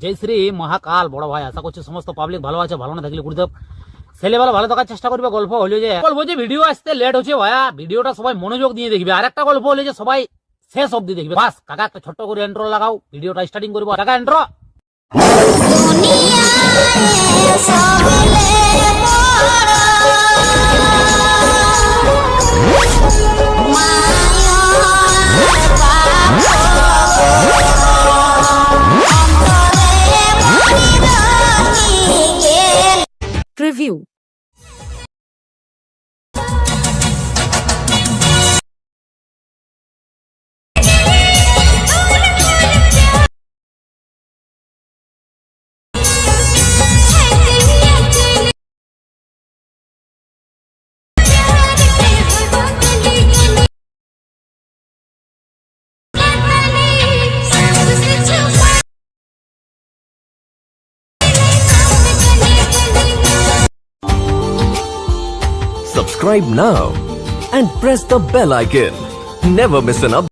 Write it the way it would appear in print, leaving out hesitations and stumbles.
জয় শ্রী মহাকাল বড় ভাই, আশা করছি সমস্ত পাবলিক ভালো আছে। ভালো না থাকলে গুরুদেব ছেলেবেলা ভালো থাকার চেষ্টা করবে। গল্প হলো যে ভিডিও আসতে লেট হচ্ছে ভাইয়া, ভিডিওটা সবাই মনোযোগ দিয়ে দেখবে। আর একটা গল্প হলো যে সবাই শেষ অব্দি দেখবে। বাস কাকা একটা ছোট্ট করে ইন্ট্রো লাগাও, ভিডিওটা স্টার্টিং করবো। কাকা intro. Review. Subscribe now and press the bell icon. Never miss an update.